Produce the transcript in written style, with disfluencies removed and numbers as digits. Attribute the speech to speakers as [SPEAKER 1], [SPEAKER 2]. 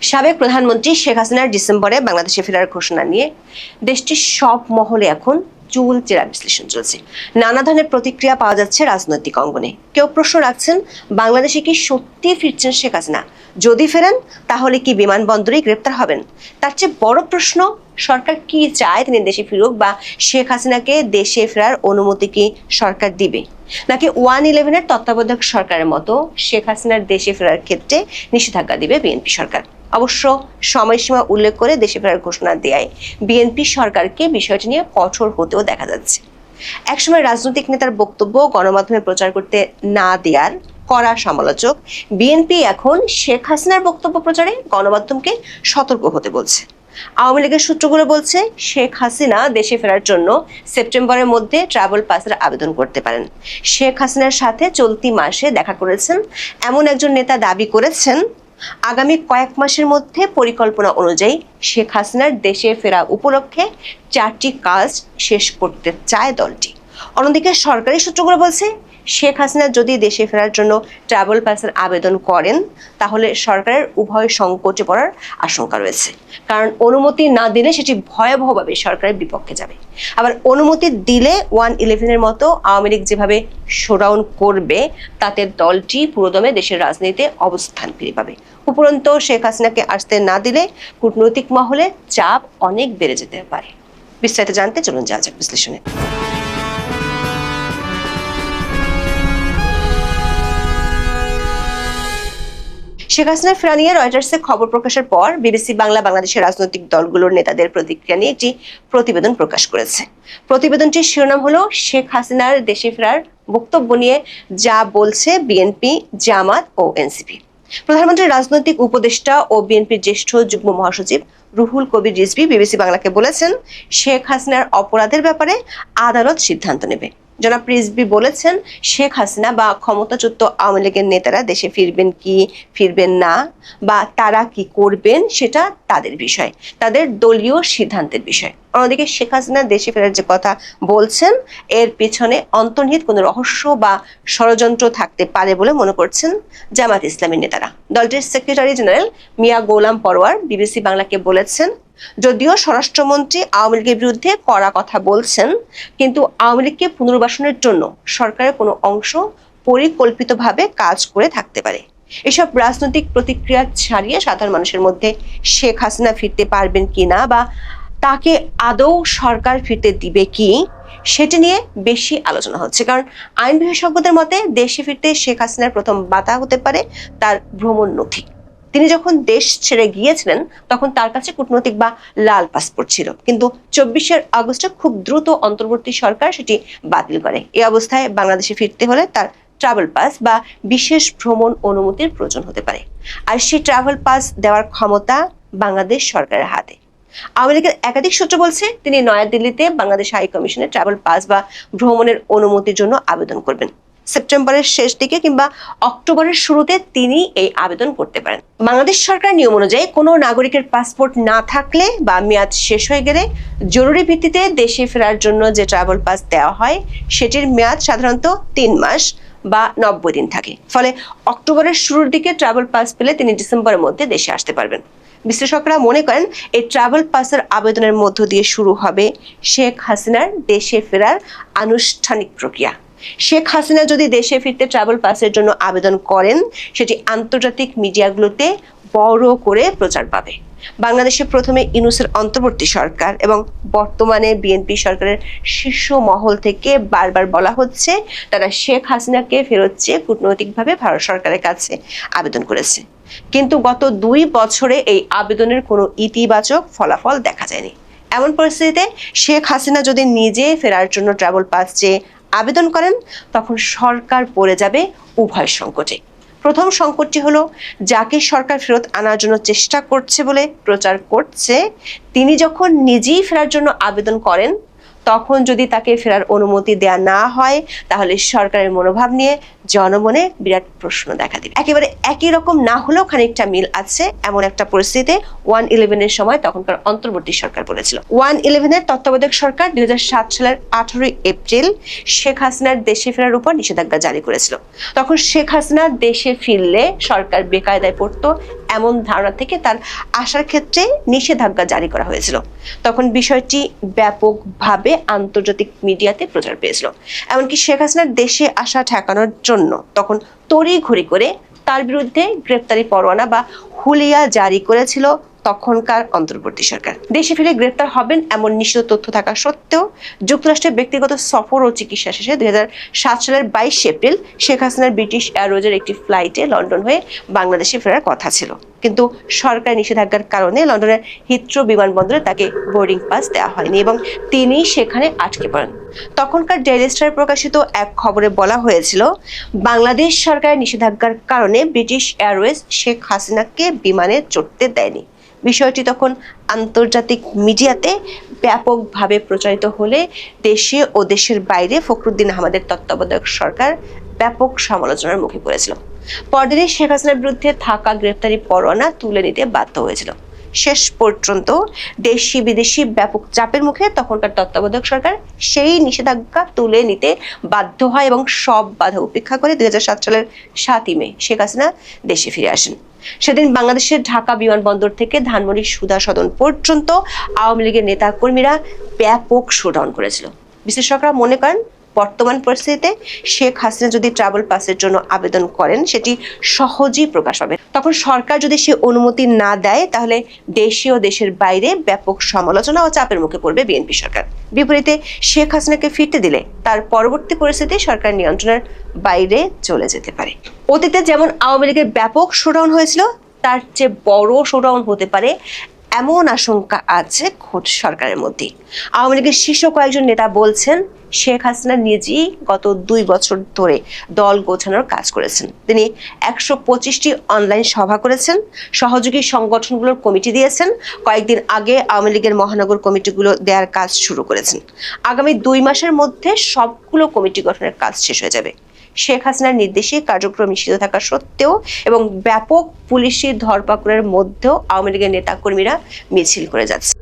[SPEAKER 1] সাবেক প্রধানমন্ত্রী শেখ হাসিনার ডিসেম্বরে বাংলাদেশে ফেরার ঘোষণা নিয়ে দেশটির সব মহলে এখন চুলচেরা বিশ্লেষণ চলছে। নানা ধরনের প্রতিক্রিয়া পাওয়া যাচ্ছে রাজনৈতিক অঙ্গনে। কেউ প্রশ্ন রাখছেন, বাংলাদেশে কি সত্যি ফিরছেন শেখ হাসিনা? যদি ফেরেন তাহলে কি বিমানবন্দরেই গ্রেপ্তার হবেন? তার চেয়ে বড় প্রশ্ন, সরকার কি চায় তিনি দেশে ফিরুক, বা শেখ হাসিনাকে দেশে ফেরার অনুমতি কি সরকার দিবে, নাকি 111-এর তত্ত্বাবধায়ক সরকারের মতো শেখ হাসিনার দেশে ফেরার ক্ষেত্রে নিষেধাজ্ঞা দিবে বিএনপি সরকার? অবশ্য সময়সীমা উল্লেখ করে দেশে ফেরার ঘোষণা দেয় বিএনপি সরকারকে বিষয়টি নিয়ে কঠোর হতেও দেখা যাচ্ছে। একসময় রাজনৈতিক নেতার বক্তব্য গণমাধ্যমে প্রচার করতে না দেওয়ার কড়া সমালোচক বিএনপি এখন শেখ হাসিনার বক্তব্য প্রচারে গণমাধ্যমকে সতর্ক হতে বলছে। আওয়ামী লীগের সূত্রগুলো বলছে, শেখ হাসিনা দেশে ফেরার জন্য সেপ্টেম্বরের মধ্যে ট্রাভেল পাসের আবেদন করতে পারেন। শেখ হাসিনার সাথে চলতি মাসে দেখা করেছেন এমন একজন নেতা দাবি করেছেন, আগামী কয়েক মাসের মধ্যে পরিকল্পনা অনুযায়ী শেখ হাসিনার দেশে ফেরা উপলক্ষে 4টি কাজ শেষ করতে চায় দলটি। অন্যদিকে সরকারি সূত্রগুলো বলছে, শেখ হাসিনা যদি দেশে ফেরার জন্য ট্রাভেল পাসের আবেদন করেন তাহলে সরকারের উভয় সংকটে পড়ার আশঙ্কা রয়েছে। কারণ অনুমতি না দিলে সেটি ভয়াবহভাবে সরকারের বিপক্ষে যাবে। আবার অনুমতি দিলে 111-এর মতো আওয়ামী লীগ যেভাবে শোডাউন করবে, তাতে দলটি পুরোদমে দেশের রাজনীতিতে অবস্থান ফিরে পাবে। উপরন্তু শেখ হাসিনাকে আসতে না দিলে কূটনৈতিক মহলে চাপ অনেক বেড়ে যেতে পারে। বিস্তারিত জানতে চলুন যাওয়া যাক বিশ্লেষণে। শেখ হাসিনা ফেরা নিয়ে রয়টার্সে খবর প্রকাশের পর বিবিসি বাংলা বাংলাদেশের রাজনৈতিক দলগুলোর নেতাদের প্রতিক্রিয়া নিয়ে একটি প্রতিবেদন প্রকাশ করেছে। প্রতিবেদনটির শিরোনাম হলো, শেখ হাসিনার দেশে ফেরার বক্তব্য নিয়ে যা বলছে বিএনপি, জামাত ও এনসিপি। প্রধানমন্ত্রীর রাজনৈতিক উপদেষ্টা ও বিএনপির জ্যেষ্ঠ যুগ্ম মহাসচিব রুহুল কবির রিজভী বিবিসি বাংলাকে বলেছেন, শেখ হাসিনার অপরাধের ব্যাপারে আদালত সিদ্ধান্ত নেবে। জনাব রিজভী বলেছেন, শেখ হাসিনা বা ক্ষমতাচ্যুত আওয়ামী লীগের নেতারা দেশে ফিরবেন কি ফিরবেন না, বা তারা কি করবেন সেটা তাদের বিষয়, তাদের দলীয় সিদ্ধান্তের বিষয়। অন্যদিকে শেখ হাসিনা দেশে ফেরার যে কথা বলছেন, এর পেছনে অন্তর্নিহিত কোনো রহস্য বা ষড়যন্ত্র থাকতে পারে বলে মনে করছেন জামাত ইসলামীর নেতারা। দলটির সেক্রেটারি জেনারেল মিয়া গোলাম পরোয়ার বিবিসি বাংলাকে বলেছেন, যদিও স্বরাষ্ট্রমন্ত্রী আওয়ামী লীগের বিরুদ্ধে কড়া কথা বলছেন, কিন্তু আওয়ামী লীগকে পুনর্বাসনের জন্য সরকারের কোনো অংশ পরিকল্পিতভাবে কাজ করে থাকতে পারে। এসব রাজনৈতিক প্রতিক্রিয়া ছাড়িয়ে সাধারণ মানুষের মধ্যে শেখ হাসিনা ফিরতে পারবেন কিনা, বা তাকে আদৌ সরকার ফিরতে দিবে কি, সেটি নিয়ে বেশি আলোচনা হচ্ছে। কারণ আইন বিশেষজ্ঞদের মতে দেশে ফিরতে শেখ হাসিনার প্রথম বাধা হতে পারে তার ভ্রমণ নথি। তিনি যখন দেশ ছেড়ে গিয়েছিলেন তখন তার কাছে কূটনৈতিক বা লাল পাসপোর্ট ছিল, কিন্তু 24 আগস্টে খুব দ্রুত অন্তর্বর্তী সরকার সেটি বাতিল করে। এই অবস্থায় বাংলাদেশে ফিরতে হলে তার ট্রাভেল পাস বা বিশেষ ভ্রমণ অনুমতির প্রয়োজন হতে পারে। আর সেই ট্রাভেল পাস দেওয়ার ক্ষমতা বাংলাদেশ সরকারের হাতে। আওয়ামী লীগের একাধিক সূত্র বলছে, তিনি নয়াদিল্লিতে বাংলাদেশ হাই কমিশনের ট্রাভেল পাস বা ভ্রমণের অনুমতির জন্য আবেদন করবেন। সেপ্টেম্বরের শেষ দিকে কিংবা অক্টোবরের শুরুতে তিনি এই আবেদন করতে পারেন। বাংলাদেশ সরকার নিয়ম অনুযায়ী কোনো নাগরিকের পাসপোর্ট না থাকলে বা মেয়াদ শেষ হয়ে গেলে জরুরি ভিত্তিতে দেশে ফেরার জন্য যে ট্রাভেল পাস দেওয়া হয়, সেটির মেয়াদ সাধারণত 3 মাস বা 90 দিন থাকে। ফলে অক্টোবরের শুরুর দিকে ট্রাভেল পাস পেলে তিনি ডিসেম্বরের মধ্যে দেশে আসতে পারবেন। বিশ্লেষকরা মনে করেন, এই ট্রাভেল পাসের আবেদনের মধ্য দিয়ে শুরু হবে শেখ হাসিনার দেশে ফেরার আনুষ্ঠানিক প্রক্রিয়া। শেখ হাসিনা যদি দেশে ফিরতে ট্রাভেল পাসের জন্য আবেদন করেন, সেটি আন্তর্জাতিক মিডিয়াগুলোতে বড় করে প্রচার পাবে। বাংলাদেশে প্রথমে ইউনূসের অন্তর্বর্তী সরকার এবং বর্তমানে বিএনপি সরকারের শীর্ষ মহল থেকে বারবার বলা হচ্ছে, তারা শেখ হাসিনাকে ফেরত চেয়ে কূটনৈতিকভাবে ভারত সরকারের কাছে আবেদন করেছে। কিন্তু গত 2 বছরে এই আবেদনের কোনো ইতিবাচক ফলাফল দেখা যায়নি। এমন পরিস্থিতিতে শেখ হাসিনা যদি নিজে ফেরার জন্য ট্রাভেল পাস চেয়ে আবেদন করেন, তখন সরকার পড়ে যাবে উভয় সংকটে। প্রথম সংকটটি হলো, যাকে সরকার ফেরত আনার জন্য চেষ্টা করছে বলে প্রচার করছে, তিনি যখন নিজেই ফেরার জন্য আবেদন করেন, তখন যদি তাকে ফেরার অনুমতি দেয়া না হয় তাহলে সরকারের মনোভাব নিয়ে জনমনে বিরাট প্রশ্ন দেখা দিবে। একেবারে একই রকম না হলেও খানিকটা মিল আছে এমন একটা পরিস্থিতিতে 1-11 এর সময় তখনকার অন্তর্বর্তী সরকার বলেছিল। 1-11 এর তত্ত্বাবধায়ক সরকার 2007 সালের 18 এপ্রিল শেখ হাসিনার দেশে ফেরার উপর নিষেধাজ্ঞা জারি করেছিল। তখন শেখ হাসিনা দেশে ফিরলে সরকার বেকায়দায় পড়তো এমন ধারণা থেকে তার আসার ক্ষেত্রে নিষেধাজ্ঞা জারি করা হয়েছিল। তখন বিষয়টি ব্যাপকভাবে আন্তর্জাতিক মিডিয়াতে প্রচার পেয়েছিল। এমনকি শেখ হাসিনার দেশে আসা ঠেকানোর জন্য তখন তড়িঘড়ি করে তার বিরুদ্ধে গ্রেপ্তারি পরোয়ানা বা হুলিয়া জারি করেছিল তখনকার অন্তর্বর্তী সরকার। দেশে ফিরে গ্রেপ্তার হবেন এমন নিশ্চিত তথ্য থাকা সত্ত্বেও যুক্তরাষ্ট্রের ব্যক্তিগত সফর ও চিকিৎসা শেষে 2007 সালের 22 এপ্রিল শেখ হাসিনার ব্রিটিশ এয়ারওয়েজের একটি ফ্লাইটে লন্ডন হয়ে বাংলাদেশে ফেরার কথা ছিল। কিন্তু সরকারি নিষেধাজ্ঞার কারণে লন্ডনের হিথ্রো বিমানবন্দরে তাকে বোর্ডিং পাস দেওয়া হয়নি এবং তিনি সেখানে আটকে পড়েন। তখনকার ডেইলি স্টার প্রকাশিত এক খবরে বলা হয়েছিল, বাংলাদেশ সরকারের নিষেধাজ্ঞার কারণে ব্রিটিশ এয়ারওয়েজ শেখ হাসিনাকে বিমানে চড়তে দেয়নি। বিষয়টি তখন আন্তর্জাতিক মিডিয়াতে ব্যাপকভাবে প্রচারিত হলে দেশে ও দেশের বাইরে ফখরুদ্দিন আহমেদের তত্ত্বাবধায়ক সরকার ব্যাপক সমালোচনার মুখে পড়েছিল। পরদিনই শেখ হাসিনার বিরুদ্ধে থাকা গ্রেপ্তারি পরোয়ানা তুলে নিতে বাধ্য হয়েছিল। শেষ পর্যন্ত দেশি বিদেশি ব্যাপক চাপের মুখে তখনকার তত্ত্বাবধায়ক সরকার সেই নিষেধাজ্ঞা তুলে নিতে বাধ্য হয় এবং সব বাধা উপেক্ষা করে 2007 সালের 7 মে শেখ হাসিনা দেশে ফিরে আসেন। সেদিন বাংলাদেশের ঢাকা বিমানবন্দর থেকে ধানমন্ডি সুধা সদন পর্যন্ত আওয়ামী লীগের নেতা কর্মীরা ব্যাপক শোডাউন করেছিল। বিশ্লেষকরা মনে করেন, বর্তমান পরিস্থিতিতে শেখ হাসিনা যদি ট্রাভেল পাসের জন্য আবেদন করেন সেটি সহজেই প্রকাশ পাবে। তখন সরকার যদি সে অনুমতি না দেয় তাহলে দেশে ও দেশের বাইরে ব্যাপক সমালোচনা ও চাপের মুখে পড়বে বিএনপি সরকার। বিপরীতে শেখ হাসিনাকে ফিরতে দিলে তার পরবর্তী পরিস্থিতি সরকার নিয়ন্ত্রণের বাইরে চলে যেতে পারে। অতীতে যেমন আওয়ামী লীগের ব্যাপক শোডাউন হয়েছিল, তার চেয়ে বড় শোডাউন হতে পারে এমন আশঙ্কা আছে খোদ সরকারের মধ্যে। আওয়ামী লীগের শীর্ষ কয়েকজন নেতা বলছেন, শেখ হাসিনা নিজেই গত 2 বছর ধরে দল গোছানোর কাজ করেছেন। তিনি 125টি অনলাইন সভা করেছেন, সহযোগী সংগঠনগুলোর কমিটি দিয়েছেন, কয়েকদিন আগে আওয়ামী লীগের মহানগর কমিটিগুলো দেওয়ার কাজ শুরু করেছেন। আগামী 2 মাসের মধ্যে সবগুলো কমিটি গঠনের কাজ শেষ হয়ে যাবে। শেখ হাসিনার নির্দেশে কার্যক্রম নিষিদ্ধ থাকা সত্ত্বেও এবং ব্যাপক পুলিশি ধরপাকড়ের মধ্যেও আওয়ামী লীগের নেতাকর্মীরা মিছিল করে যাচ্ছে।